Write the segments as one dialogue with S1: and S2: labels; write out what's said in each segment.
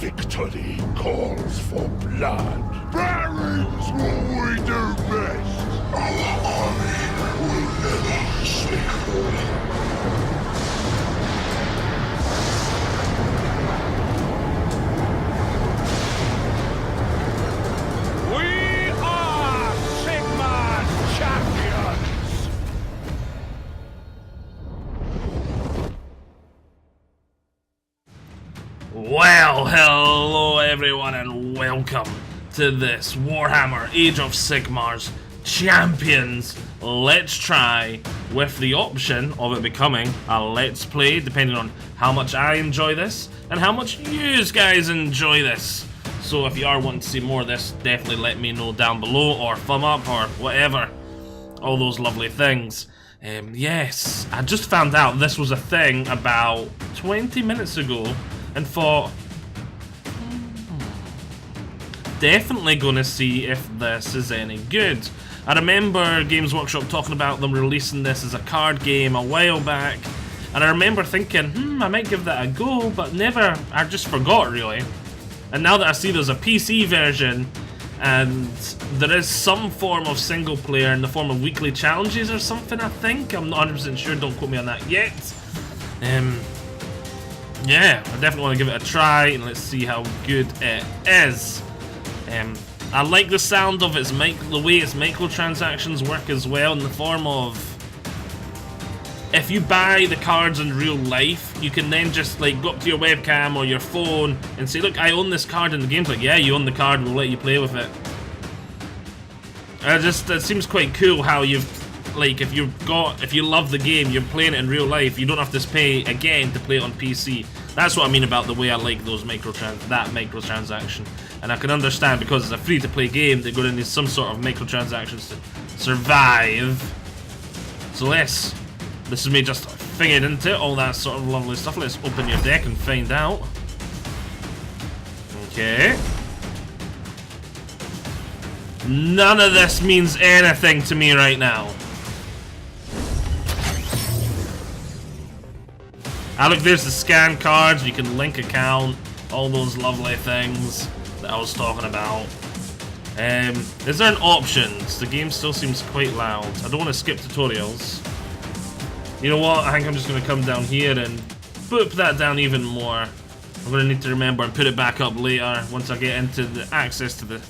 S1: Victory calls for blood. Barons will we do best. Our army will never sleep. We are Sigmar champions!
S2: Well, hello everyone and welcome to this Warhammer Age of Sigmar's Champions Let's Try, with the option of it becoming a Let's Play, depending on how much I enjoy this and how much you guys enjoy this. So if you are wanting to see more of this, definitely let me know down below, or thumb up, or whatever. All those lovely things. Yes, I just found out this was a thing about 20 minutes ago and thought, definitely gonna see if this is any good. I remember Games Workshop talking about them releasing this as a card game a while back, and I remember thinking, I might give that a go, but never, I just forgot really. And now that I see there's a PC version, and there is some form of single player in the form of weekly challenges or something, I think. I'm not 100% sure, don't quote me on that yet. Yeah, I definitely want to give it a try, and let's see how good it is. I like the sound of the way its microtransactions work as well, in the form of, if you buy the cards in real life, you can then just like go up to your webcam or your phone and say, look, I own this card, in the game's like, yeah, you own the card, we'll let you play with it. It seems quite cool how you've, like, if you love the game, you're playing it in real life, you don't have to pay again to play it on PC. That's what I mean about the way I like those microtransaction. And I can understand, because it's a free-to-play game, they're going to need some sort of microtransactions to survive. So this is me just figured into all that sort of lovely stuff. Let's open your deck and find out. Okay. None of this means anything to me right now. Ah, look, there's the scan cards. You can link account, all those lovely things that I was talking about. Is there an options? The game still seems quite loud. I don't want to skip tutorials. You know what? I think I'm just going to come down here and boop that down even more. I'm going to need to remember and put it back up later once I get into the access to the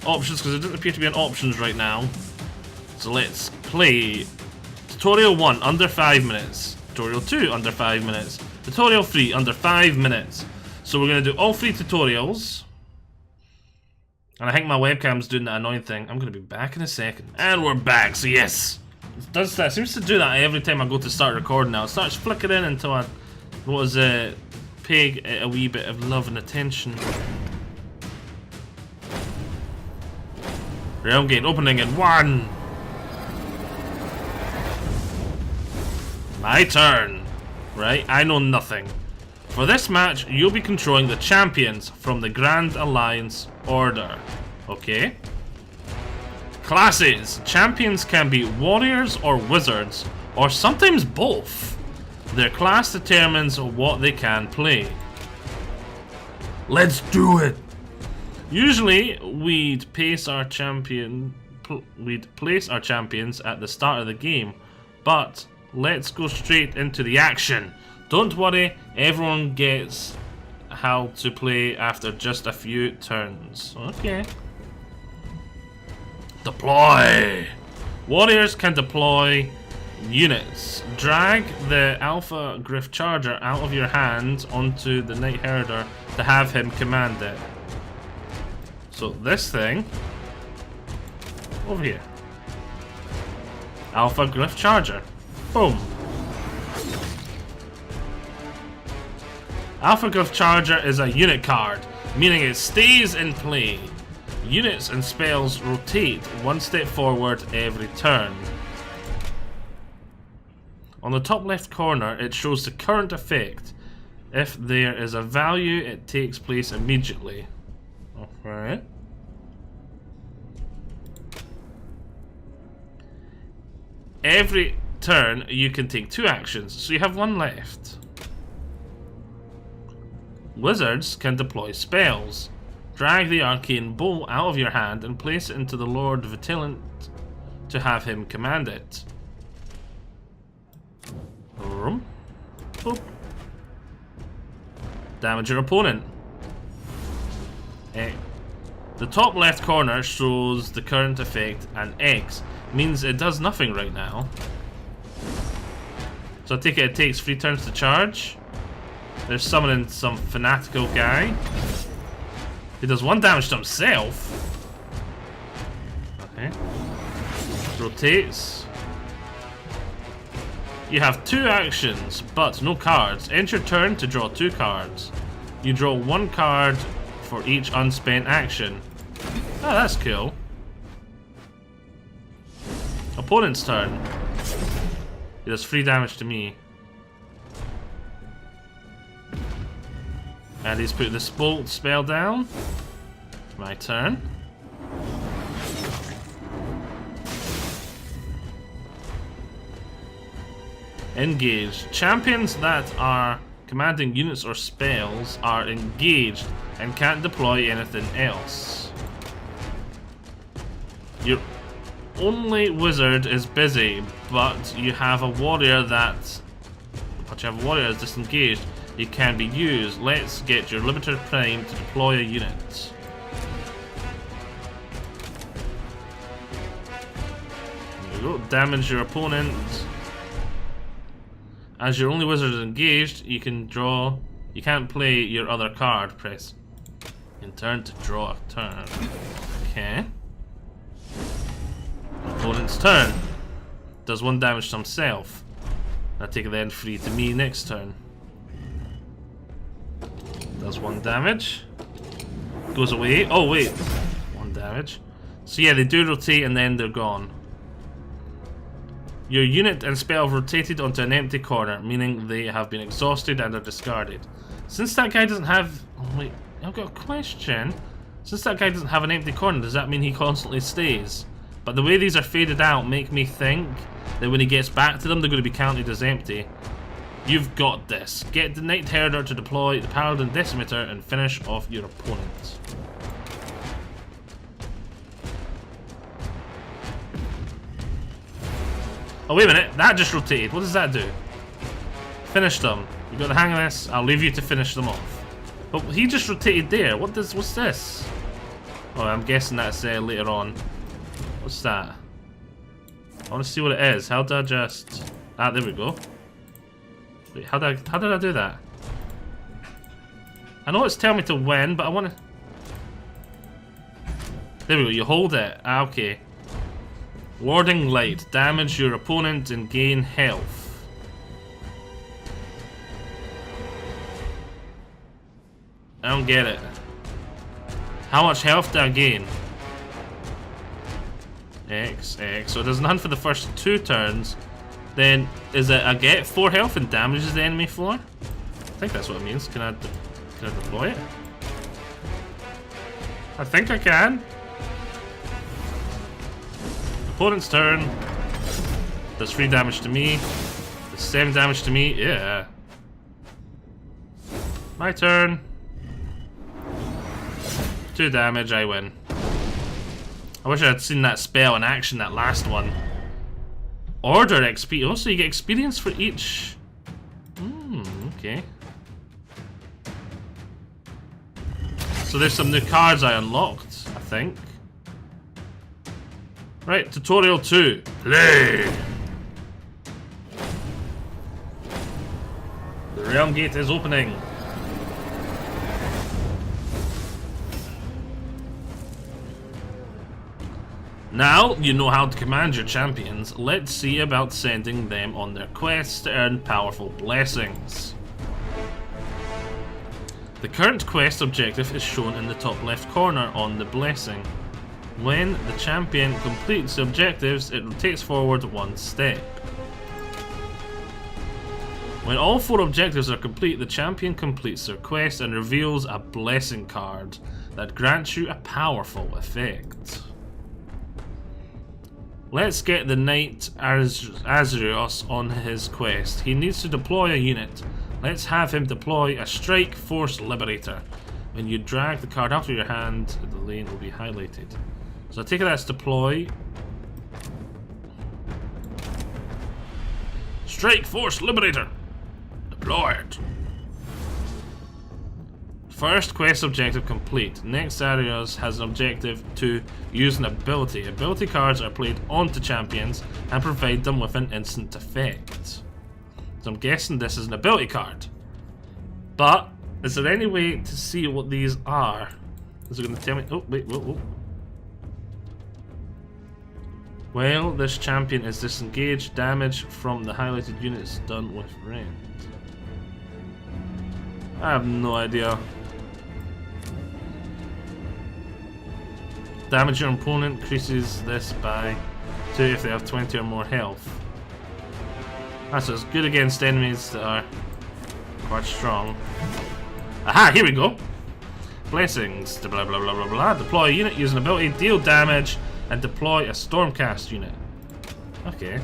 S2: options, because it doesn't appear to be an options right now. So let's play Tutorial 1, under 5 minutes. Tutorial 2, under 5 minutes. Tutorial 3, under 5 minutes. So we're going to do all 3 tutorials. And I think my webcam's doing that annoying thing. I'm going to be back in a second. And we're back, so yes. It does that. It seems to do that every time I go to start recording now. It starts flickering until I pay it a wee bit of love and attention. Realm Gate opening in 1. My turn. Right, I know nothing. For this match, you'll be controlling the champions from the Grand Alliance Order. Okay. Classes. Champions can be warriors or wizards, or sometimes both. Their class determines what they can play. Let's do it! Usually, we'd place our champions at the start of the game, but let's go straight into the action. Don't worry, everyone gets how to play after just a few turns. Okay. Deploy! Warriors can deploy units. Drag the Alpha Griff Charger out of your hand onto the Knight Herder to have him command it. So this thing over here. Alpha Griff Charger. Boom. Alpha Griff Charger is a unit card, meaning it stays in play. Units and spells rotate one step forward every turn. On the top left corner, it shows the current effect. If there is a value, it takes place immediately. Alright. Every turn, you can take 2 actions, so you have 1 left. Wizards can deploy spells. Drag the arcane bolt out of your hand and place it into the Lord Vigilant to have him command it. Boop. Damage your opponent. The top left corner shows the current effect, and X means it does nothing right now. So I take it takes 3 turns to charge. There's summoning some fanatical guy. He does 1 damage to himself. Okay. Rotates. You have 2 actions, but no cards. End your turn to draw 2 cards. You draw 1 card for each unspent action. Oh, that's cool. Opponent's turn. He does 3 damage to me. And he's put this bolt spell down. My turn. Engage. Champions that are commanding units or spells are engaged and can't deploy anything else. Your only wizard is busy, but you have a warrior that's disengaged. He can be used. Let's get your limiter prime to deploy a unit. There you go. Damage your opponent. As your only wizard is engaged, you can draw. You can't play your other card. Press in turn to draw a turn. Okay. Opponent's turn. Does 1 damage to himself. I take it then 3 to me next turn. Does 1 damage. Goes away. Oh wait. 1 damage. So yeah, they do rotate and then they're gone. Your unit and spell have rotated onto an empty corner, meaning they have been exhausted and are discarded. Since that guy doesn't have... Oh wait, I've got a question. Since that guy doesn't have an empty corner, does that mean he constantly stays? But the way these are faded out make me think that when he gets back to them, they're going to be counted as empty. You've got this. Get the Knight Herder to deploy the Paladin Decimator and finish off your opponent. Oh wait a minute, that just rotated. What does that do? Finish them. You got the hang of this? I'll leave you to finish them off. But he just rotated there. What's this? Oh, I'm guessing that's later on. What's that? I want to see what it is. How do I just... Ah, there we go. Wait, how did I do that? I know it's telling me to win, but I want to... There we go, you hold it. Ah, okay. Warding Light. Damage your opponent and gain health. I don't get it. How much health do I gain? X. So it does none for the first 2 turns. Then, is it I get 4 health and damages the enemy 4? I think that's what it means. Can I deploy it? I think I can. Opponent's turn. Does 3 damage to me. Does 7 damage to me. Yeah. My turn. 2 damage, I win. I wish I had seen that spell in action, that last one. Order XP. Oh, so you get experience for each. Okay. So there's some new cards I unlocked, I think. Right, tutorial 2. Play! The Realm Gate is opening. Now you know how to command your champions, let's see about sending them on their quests to earn powerful blessings. The current quest objective is shown in the top left corner on the blessing. When the champion completes the objectives, it rotates forward 1 step. When all 4 objectives are complete, the champion completes their quest and reveals a blessing card that grants you a powerful effect. Let's get the Knight Azrios on his quest. He needs to deploy a unit. Let's have him deploy a Strike Force Liberator. When you drag the card out of your hand, the lane will be highlighted. So I take it that's deploy. Strike Force Liberator. Deployed. First quest objective complete. Next areas has an objective to use an ability. Ability cards are played onto champions and provide them with an instant effect. So I'm guessing this is an ability card. But is there any way to see what these are? Is it going to tell me? Oh, wait, whoa. Well, this champion is disengaged. Damage from the highlighted units done with red. I have no idea. Damage your opponent increases this by 2 if they have 20 or more health. That's as good against enemies that are quite strong. Aha, here we go. Blessings, blah blah blah blah blah. Deploy a unit using ability, deal damage, and deploy a Stormcast unit. Okay.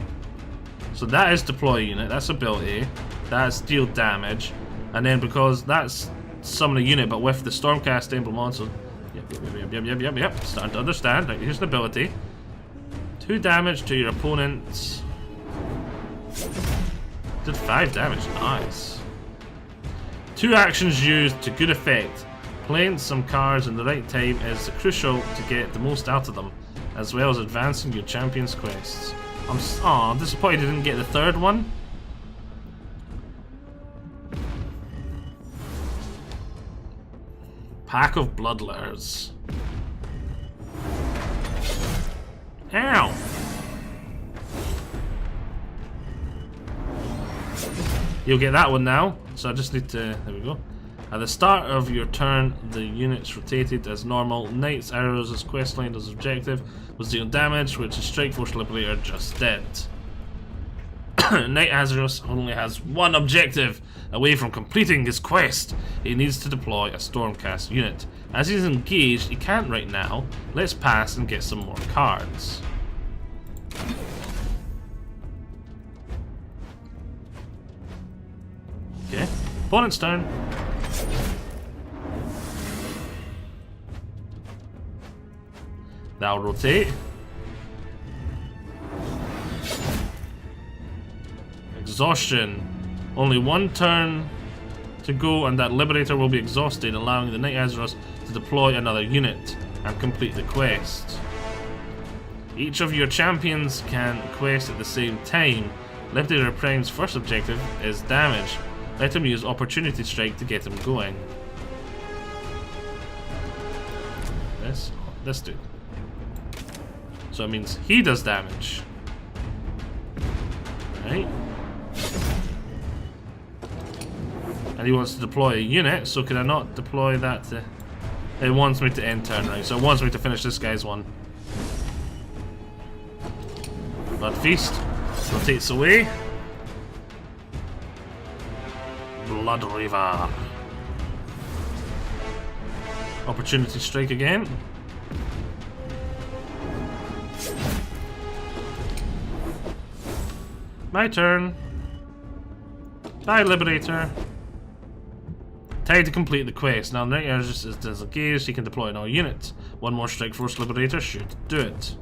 S2: So that is deploy a unit, that's ability, that's deal damage, and then because that's summon a unit but with the Stormcast emblem on, so yep. Starting to understand. Right, here's an ability. 2 damage to your opponent. Did 5 damage, nice. 2 actions used to good effect. Playing some cards in the right time is crucial to get the most out of them, as well as advancing your champion's quests. I'm disappointed I didn't get the third one. Pack of Bloodletters. Ow! You'll get that one now, so I just need to... There we go. At the start of your turn, the units rotated as normal. Knight's arrows as questline as objective was deal damage, which is Strike Force Liberator just did. Knight Azeros only has one objective. Away from completing his quest, he needs to deploy a Stormcast unit. As he's engaged, he can't right now. Let's pass and get some more cards. Okay, opponent's turn. That'll rotate. Exhaustion. Only one turn to go and that Liberator will be exhausted, allowing the Knight Azeros to deploy another unit and complete the quest. Each of your champions can quest at the same time. Liberator Prime's first objective is damage. Let him use Opportunity Strike to get him going. This dude. So it means he does damage. Right? And he wants to deploy a unit, so can I not deploy that to... It wants me to end turn, right? So it wants me to finish this guy's one. Blood Feast. Rotates away. Blood River. Opportunity Strike again. My turn. Bye, Liberator. Time to complete the quest. Now, Knight Azeros is disengaged. He can deploy another unit. One more Strike Force Liberator should do it.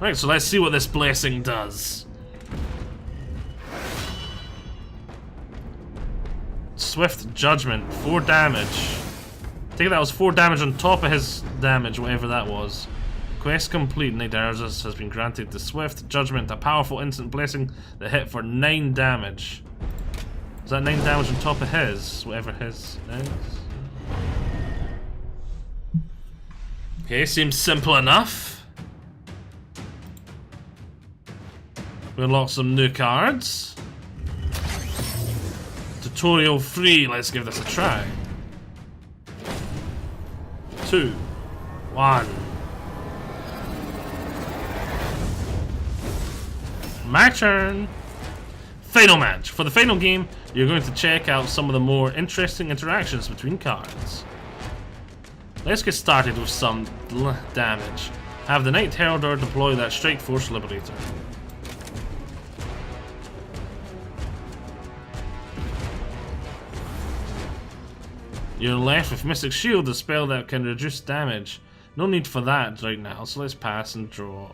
S2: Right, so let's see what this blessing does. Swift Judgment, 4 damage. I think that was 4 damage on top of his damage, whatever that was. Quest complete. Knight Azeros has been granted the Swift Judgment, a powerful instant blessing that hit for 9 damage. Is that 9 damage on top of his? Whatever his is. Okay, seems simple enough. We unlock some new cards. Tutorial free, let's give this a try. 2, 1. My turn. Final match. For the final game, you're going to check out some of the more interesting interactions between cards. Let's get started with some damage. Have the Knight Heraldor deploy that Strike Force Liberator. You're left with Mystic Shield, a spell that can reduce damage. No need for that right now, so let's pass and draw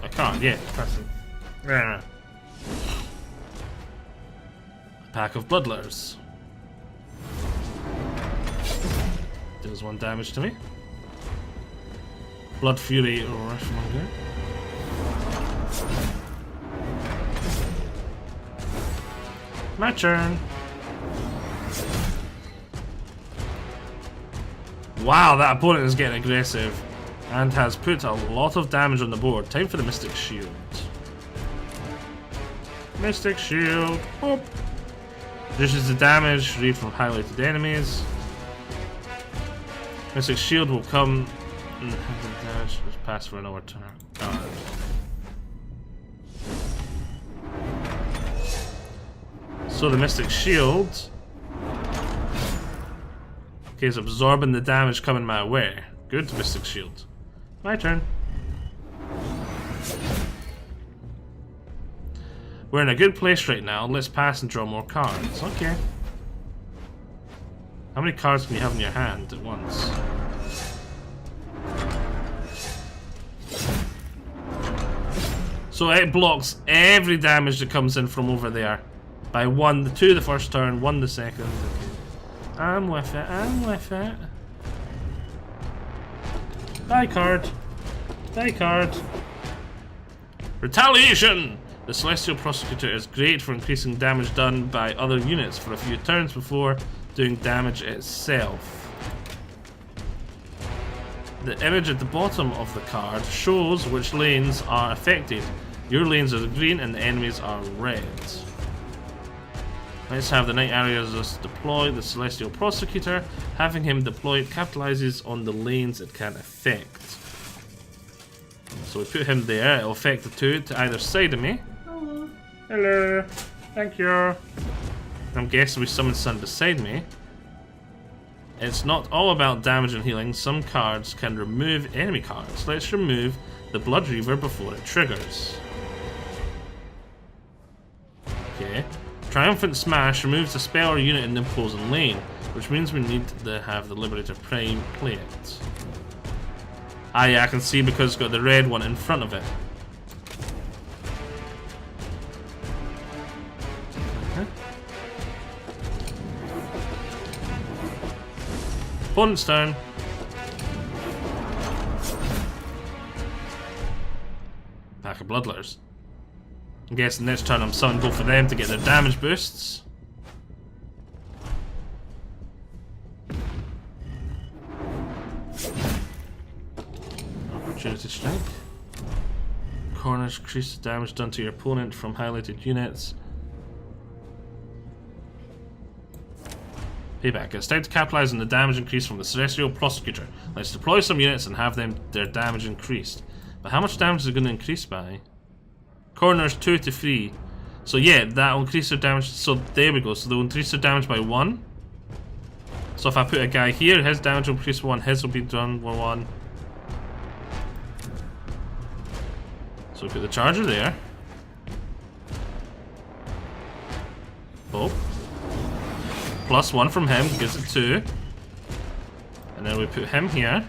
S2: a card. Yeah, pass it. A pack of Bloodlures. Deals 1 damage to me. Blood Fury Rushmonger. My turn. Wow, that opponent is getting aggressive and has put a lot of damage on the board. Time for the Mystic Shield. Mystic Shield. Boop. Reduces the damage read from highlighted enemies. Mystic Shield will come and have the damage. Let's pass for another turn. So the Mystic Shield is absorbing the damage coming my way. Good, Mystic Shield. My turn. We're in a good place right now. Let's pass and draw more cards. Okay. How many cards can you have in your hand at once? So it blocks every damage that comes in from over there. By 1, 2 the first turn, 1 the second. Okay. I'm with it, I'm with it. Die card. Die card. Retaliation! The Celestial Prosecutor is great for increasing damage done by other units for a few turns before doing damage itself. The image at the bottom of the card shows which lanes are affected. Your lanes are green and the enemies are red. Let's have the Knight Arius deploy the Celestial Prosecutor. Having him deployed capitalizes on the lanes it can affect. So we put him there, it'll affect the 2 to either side of me. Hello. Hello. Thank you. I'm guessing we summon Sun beside me. It's not all about damage and healing. Some cards can remove enemy cards. Let's remove the Blood Reaver before it triggers. Okay. Triumphant Smash removes a spell or unit in the opposing lane, which means we need to have the Liberator Prime play it. Ah yeah, I can see because it's got the red one in front of it. Opponent's turn. Pack of Bloodlures. I'm guessing next turn I'm summoning both of them to get their damage boosts. Opportunity Strike. Corners increase the damage done to your opponent from highlighted units. Payback. It's time to capitalize on the damage increase from the Celestial Prosecutor. Let's deploy some units and have their damage increased. But how much damage is it going to increase by? Corners 2 to 3. So yeah, that will increase their damage. So there we go. So they'll increase their damage by 1. So if I put a guy here, his damage will increase 1. His will be done by 1. So we put the charger there. Oh. Plus 1 from him gives it 2. And then we put him here.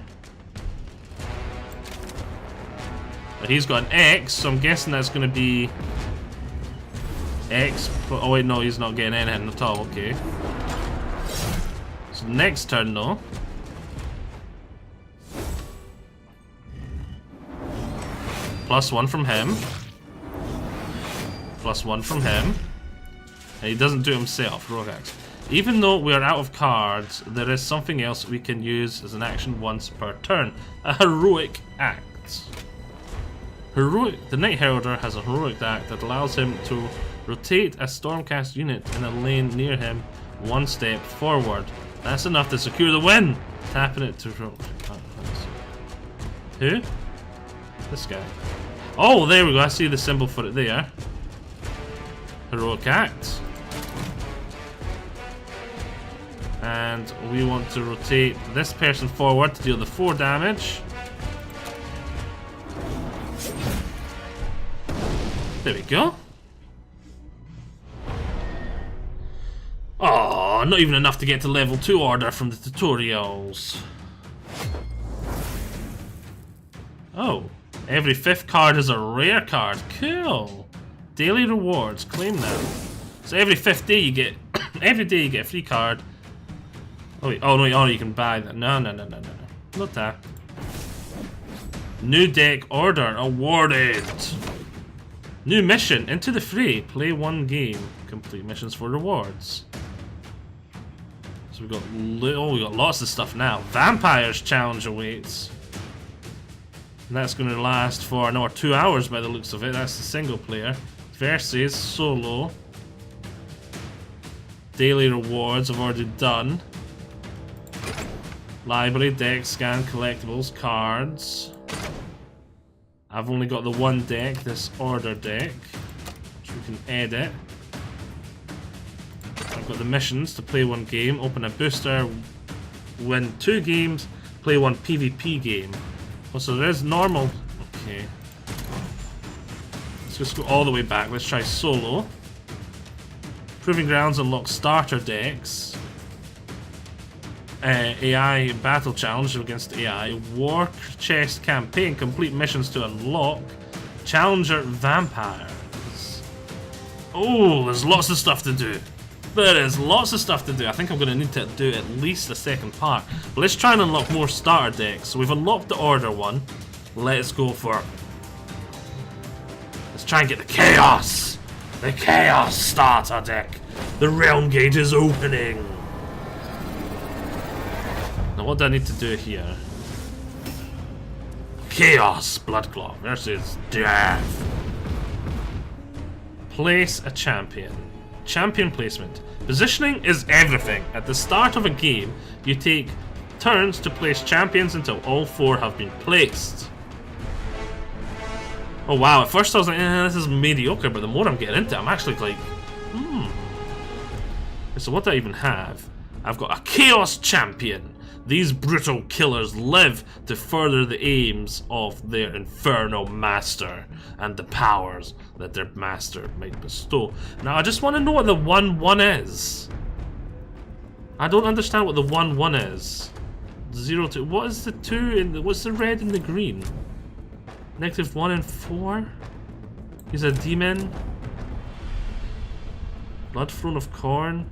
S2: But he's got an X, so I'm guessing that's going to be X. Oh wait, no, he's not getting anything at all. Okay. So next turn though. Plus 1 from him. Plus 1 from him. And he doesn't do it himself, Rogue Axe. Even though we are out of cards, there is something else we can use as an action once per turn. A heroic act. The Knight Heralder has a heroic act that allows him to rotate a Stormcast unit in a lane near him 1 step forward. That's enough to secure the win! Tapping it to... Who? This guy. Oh, there we go. I see the symbol for it there. Heroic act. And we want to rotate this person forward to deal the 4 damage. There we go. Oh, not even enough to get to level 2 order from the tutorials. Oh, every 5th card is a rare card. Cool. Daily rewards, claim them. So every 5th day you get, every day you get a free card. Oh wait, oh no, you can buy that. No, not that. New deck order awarded. New mission, into the fray. Play 1 game. Complete missions for rewards. So we got lots of stuff now. Vampires challenge awaits. And that's going to last for another 2 hours by the looks of it. That's the single player. Versus solo. Daily rewards I've already done. Library, deck, scan, collectibles, cards. I've only got the 1 deck, this order deck, which we can edit. I've got the missions to play 1 game, open a booster, win 2 games, play 1 PvP game. Oh, so there's normal. Okay. Let's just go all the way back. Let's try solo. Proving Grounds unlocks starter decks. AI battle challenge against AI. War chest campaign. Complete missions to unlock. Challenger vampires. Oh, there's lots of stuff to do. There is lots of stuff to do. I think I'm going to need to do at least a second part. But let's try and unlock more starter decks. So we've unlocked the order one. Let's go for... Let's try and get the chaos. The chaos starter deck. The realm gate is opening. Now what do I need to do here? Chaos Bloodclaw versus Death. Place a champion. Champion placement. Positioning is everything. At the start of a game, you take turns to place champions until all 4 have been placed. Oh wow, at first I was like, this is mediocre, but the more I'm getting into it, I'm actually like, So what do I even have? I've got a Chaos Champion. These brutal killers live to further the aims of their infernal master and the powers that their master might bestow. Now I just want to know what the 1-1 is. I don't understand what the 1-1 is. 0-2. What is the 2 in the, what's the red and the green? -1 and 4? He's a demon. Blood Throne of Corn.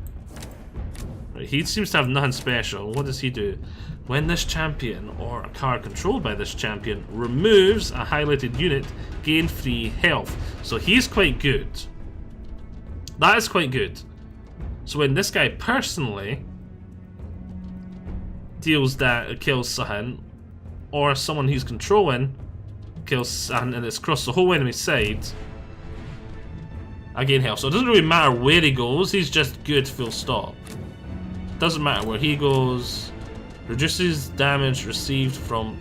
S2: He seems to have nothing special. What does he do? When this champion, or a card controlled by this champion, removes a highlighted unit, gain free health. So he's quite good. That is quite good. So when this guy personally deals that, kills something, or someone he's controlling kills something and it's across the whole enemy side, I gain health. So it doesn't really matter where he goes, he's just good, full stop. Doesn't matter where he goes. Reduces damage received from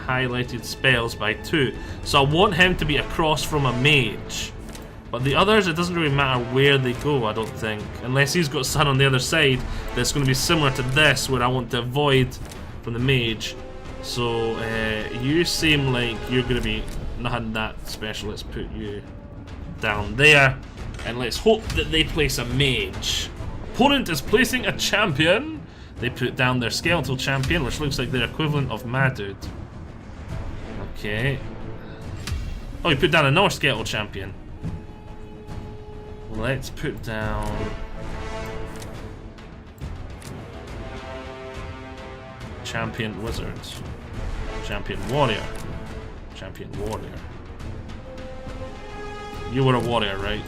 S2: highlighted spells by 2. So I want him to be across from a mage. But the others, it doesn't really matter where they go, I don't think. Unless he's got something on the other side that's going to be similar to this, where I want to avoid from the mage. So you seem like you're going to be nothing that special. Let's put you down there. And let's hope that they place a mage. Opponent is placing a champion. They put down their skeletal champion, which looks like their equivalent of Madud. Okay. Oh, he put down another skeletal champion. Let's put down... Champion Wizard. Champion Warrior. Champion Warrior. You were a warrior, right?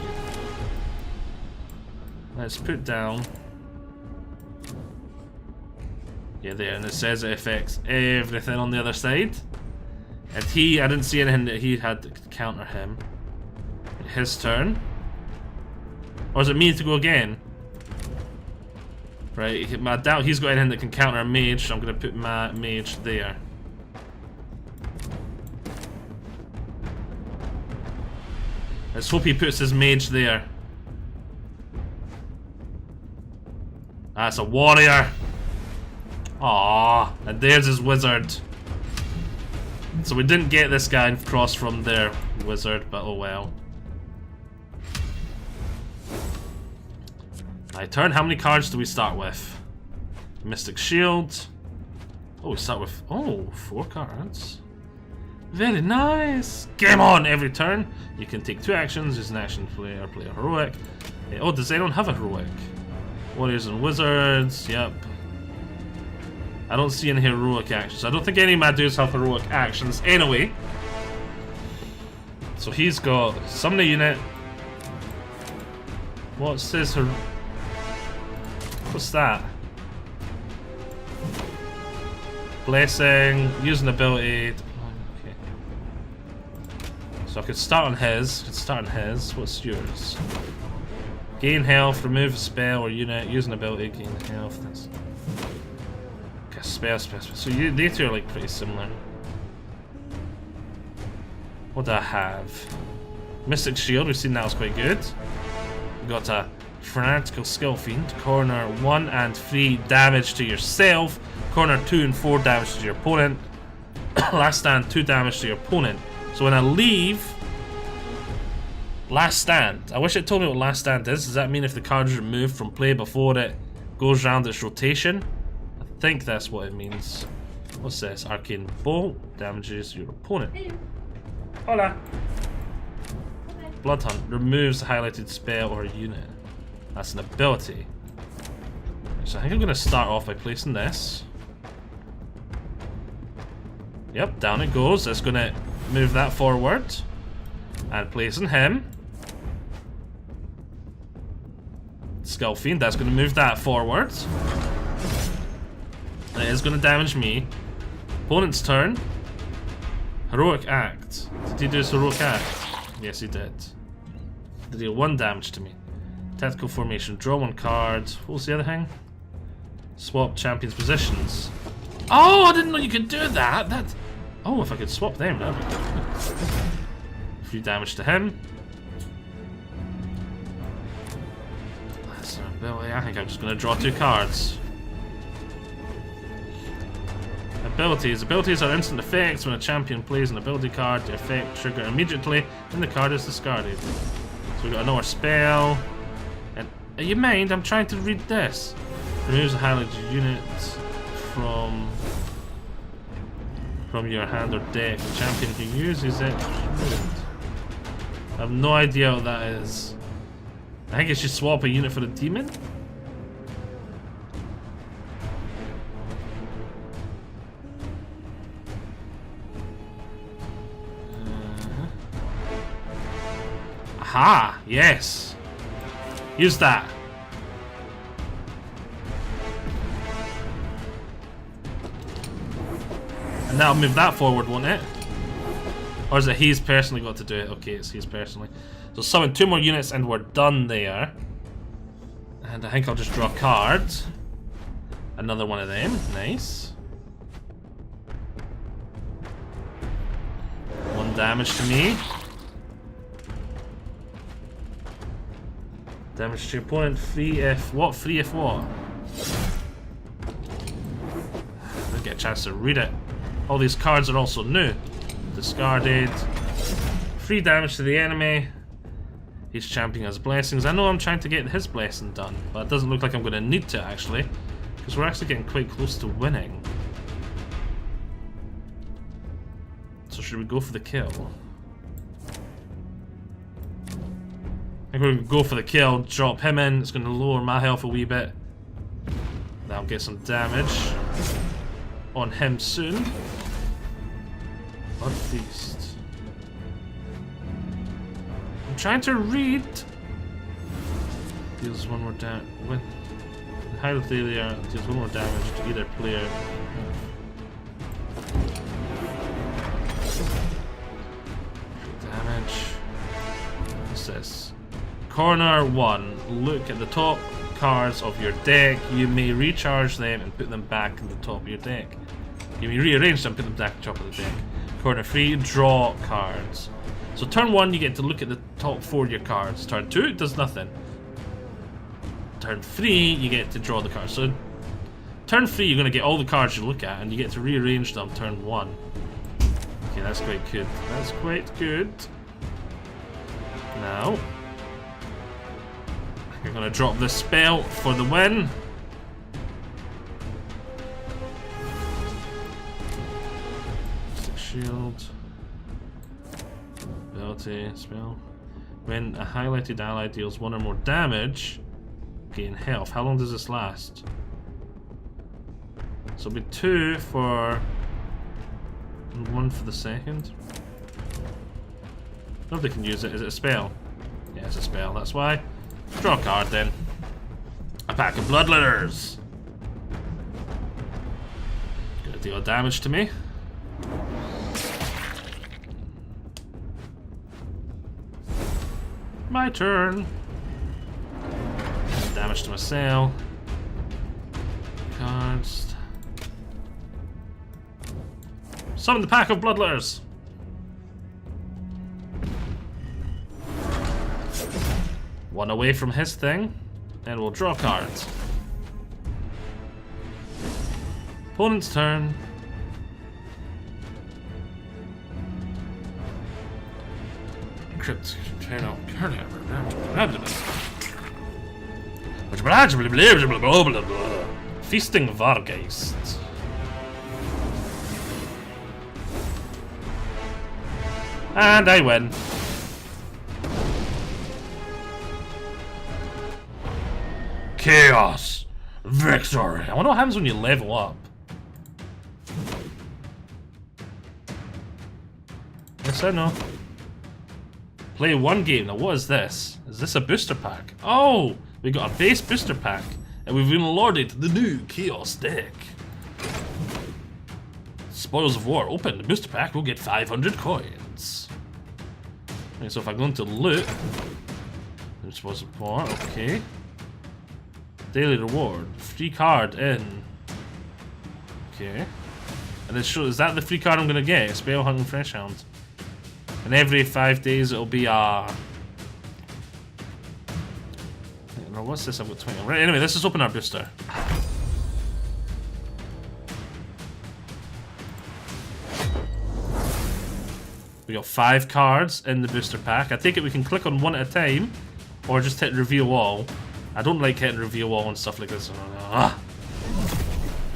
S2: Let's put down... Yeah, there, and it says it affects everything on the other side. And I didn't see anything that he had to counter him. His turn. Or is it me to go again? Right, I doubt he's got anything that can counter a mage, so I'm going to put my mage there. Let's hope he puts his mage there. That's a warrior. Aww, and there's his wizard. So we didn't get this guy across from their wizard, but oh well. My turn. How many cards do we start with? Mystic Shield. Oh, we start with 4 cards. Very nice. Game on! Every turn, you can take 2 actions. Use an action to play or play a heroic. Oh, does anyone have a heroic? Warriors and Wizards. Yep. I don't see any heroic actions. I don't think any of my dudes have heroic actions anyway. So he's got summon a unit. What says her? What's that? Blessing, use an ability. Okay. So I could start on his. What's yours? Gain health, remove a spell or unit, use an ability, gain health. That's okay, spell. So they two are like pretty similar. What do I have? Mystic Shield, we've seen that was quite good. We got a Fanatical Skill Fiend, corner 1 and 3 damage to yourself, corner 2 and 4 damage to your opponent, last stand 2 damage to your opponent. So when I leave last stand, I wish it told me what last stand is. Does that mean if the card is removed from play before it goes around its rotation? I think that's what it means. What's this? Arcane Bolt damages your opponent. Hola. Blood Hunt removes a highlighted spell or unit. That's an ability. So I think I'm going to start off by placing this. Yep, down it goes. That's going to move that forward. And placing him. Skull Fiend, that's going to move that forward. And it is going to damage me. Opponent's turn. Heroic Act. Did he do his heroic act? Yes, he did. Did deal 1 damage to me. Tactical formation. Draw 1 card. What was the other thing? Swap champions' positions. Oh, I didn't know you could do that. Oh, if I could swap them, that'd be good. A few damage to him. That's an ability. I think I'm just going to draw 2 cards. Abilities. Abilities are instant effects. When a champion plays an ability card, the effect trigger immediately when the card is discarded. So we got another spell. And you mind? I'm trying to read this. Removes a highlighted unit from your hand or deck. The champion who uses it. I have no idea what that is. I think I should swap a unit for the demon. Aha! Yes! Use that! And that'll move that forward, won't it? Or is it he's personally got to do it? Okay, it's he's personally. So summon 2 more units and we're done there. And I think I'll just draw a card. Another one of them. Nice. 1 damage to me. Damage to your opponent. Free if what? Free if what? I didn't get a chance to read it. All these cards are also new. Discarded. Free damage to the enemy. Each champion has blessings. I know I'm trying to get his blessing done, but it doesn't look like I'm going to need to actually, because we're actually getting quite close to winning. So should we go for the kill? I think we're going to go for the kill, drop him in. It's going to lower my health a wee bit. That'll get some damage on him soon. Blood Feast. I'm trying to read. Deals 1 more damage. When highlight the area, deals 1 more damage to either player. Damage. What's this? Corner 1. Look at the top cards of your deck. You may recharge them and put them back in the top of your deck. You may rearrange them and put them back on top of the deck. Corner 3. Draw cards. So turn 1 you get to look at the top 4 of your cards. Turn 2 it does nothing. Turn 3 you get to draw the cards. So turn 3 you're going to get all the cards you look at and you get to rearrange them turn 1. Okay, that's quite good. That's quite good. Now We're gonna drop this spell for the win. Shield. Ability, spell. When a highlighted ally deals 1 or more damage, gain health. How long does this last? So it'll be 2 for... and 1 for the second. Nobody can use it. Is it a spell? Yeah, it's a spell. That's why. Draw a card then. A pack of Bloodletters. Gonna deal damage to me. My turn. Damage to myself. Cards. Summon the pack of Bloodletters. One away from his thing, and we'll draw cards. Opponent's turn. Crypt. Feasting Vargeist. And I win. Chaos. Victory. I wonder what happens when you level up. Yes, I know. Play 1 game. Now, what is this? Is this a booster pack? Oh, we got a base booster pack, and we've unloaded the new Chaos deck. Spoils of War. Open the booster pack. We'll get 500 coins. Okay, so if I go into loot, there's Spoils of War. Okay. Daily reward. Free card in. Okay. And it shows. Is that the free card I'm gonna get? Spell Hunting Fresh Hound. And every 5 days it'll be what's this? I've got 20. Right, anyway, let's just open our booster. We got 5 cards in the booster pack. I take it we can click on one at a time, or just hit reveal all. I don't like hitting reveal all and stuff like this.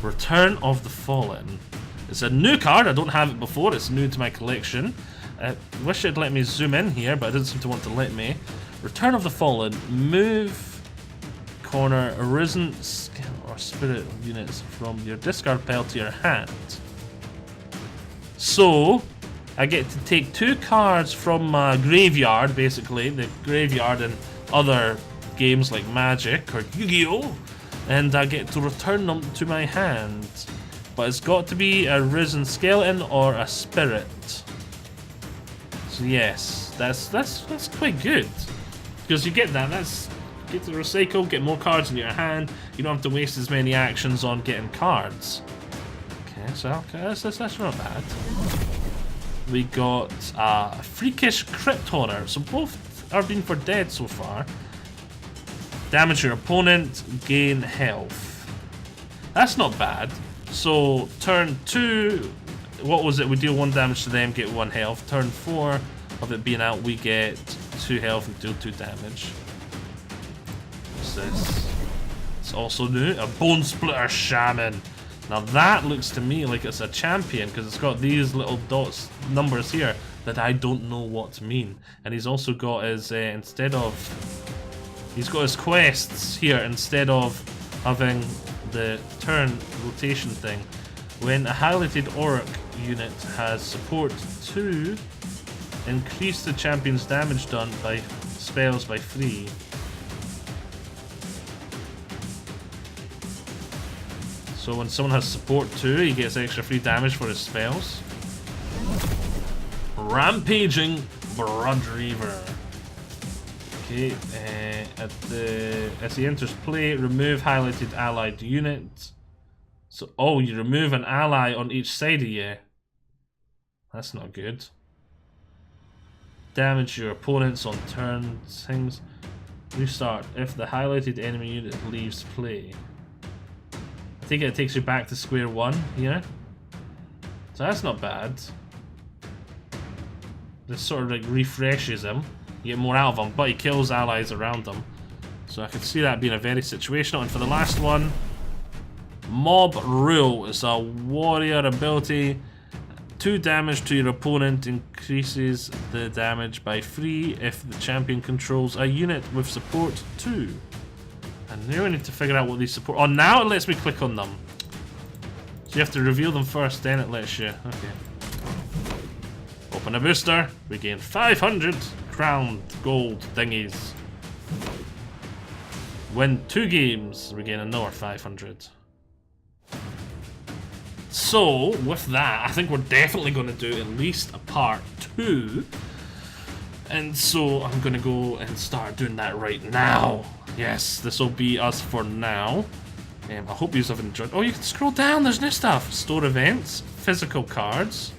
S2: Return of the Fallen. It's a new card. I don't have it before. It's new to my collection. I wish it'd let me zoom in here, but it doesn't seem to want to let me. Return of the Fallen. Move corner arisen skill or spirit units from your discard pile to your hand. So, I get to take 2 cards from my graveyard, basically, the graveyard and other games like Magic or Yu-Gi-Oh! And I get to return them to my hand. But it's got to be a risen skeleton or a spirit. So yes, that's quite good. Because you get that, get to recycle, get more cards in your hand, you don't have to waste as many actions on getting cards. Okay, so that's not bad. We got Freakish Crypt Horror, so both are being for dead so far. Damage your opponent, gain health. That's not bad. So turn 2, what was it? We deal 1 damage to them, get 1 health. Turn 4 of it being out, we get 2 health and deal 2 damage. What's this? It's also new, a Bone Splitter Shaman. Now that looks to me like it's a champion because it's got these little dots, numbers here that I don't know what to mean. And he's also got his he's got his quests here instead of having the turn rotation thing. When a highlighted Orc unit has support 2, increase the champion's damage done by spells by 3. So when someone has support 2, he gets extra free damage for his spells. Rampaging Bloodreaver. Okay, as he enters play, remove highlighted allied unit. So, oh, you remove an ally on each side of you. That's not good. Damage your opponents on turn things. Restart if the highlighted enemy unit leaves play. I think it takes you back to square 1 here. So that's not bad. This sort of like refreshes him. You get more out of him, but he kills allies around him. So I can see that being a very situational. And for the last one, Mob Rule is a warrior ability. 2 damage to your opponent, increases the damage by 3 if the champion controls a unit with support 2. And now I need to figure out what these support. Oh, now it lets me click on them. So you have to reveal them first, then it lets you. Okay. Open a booster. We gain 500 crown gold thingies. Win 2 games. We gain another 500. So, with that, I think we're definitely going to do at least a part 2. And so, I'm going to go and start doing that right now. Yes, this will be us for now. I hope you have enjoyed. Oh, you can scroll down, there's new stuff. Store events, physical cards,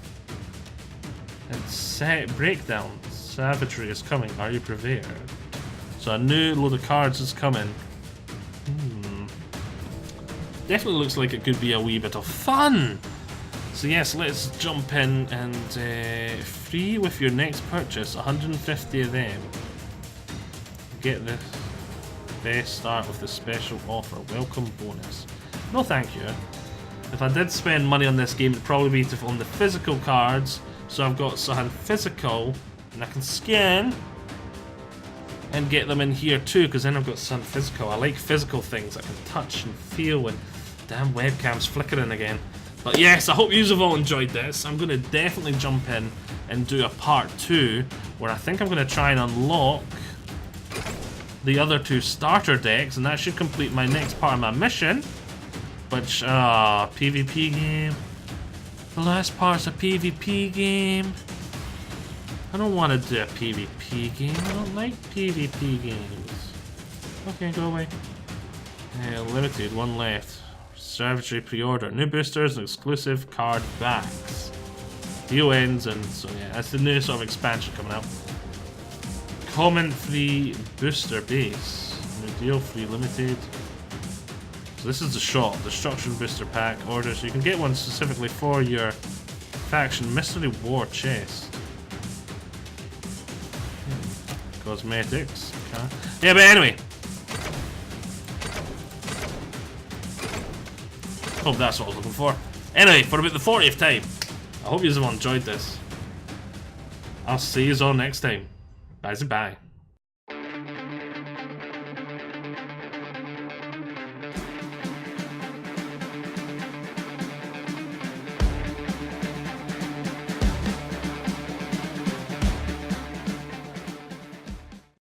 S2: and set breakdown. Savagery is coming, are you prepared? So a new load of cards is coming. Definitely looks like it could be a wee bit of fun. So yes, let's jump in and free with your next purchase, 150 of them. Get the best start with the special offer, welcome bonus. No thank you. If I did spend money on this game, it'd probably be on the physical cards. So I've got some physical, and I can scan and get them in here too, because then I've got some physical. I like physical things I can touch and feel, and damn webcam's flickering again. But yes, I hope you have all enjoyed this. I'm going to definitely jump in and do a part 2, where I think I'm going to try and unlock the other 2 starter decks, and that should complete my next part of my mission. Which, PvP game. The last part's a PvP game. I don't want to do a PvP game. I don't like PvP games. Okay, go away. Limited, 1 left. Savagery pre-order. New boosters and exclusive card backs. Deal ends, and so yeah, that's the new sort of expansion coming out. Common free booster base. New deal, free limited. So this is the shop, Destruction Booster Pack order. So you can get one specifically for your faction Mystery War chest. Cosmetics. Okay. Yeah, but anyway. Hope that's what I was looking for. Anyway, for about the 40th time, I hope you all enjoyed this. I'll see you all next time. Bye-bye.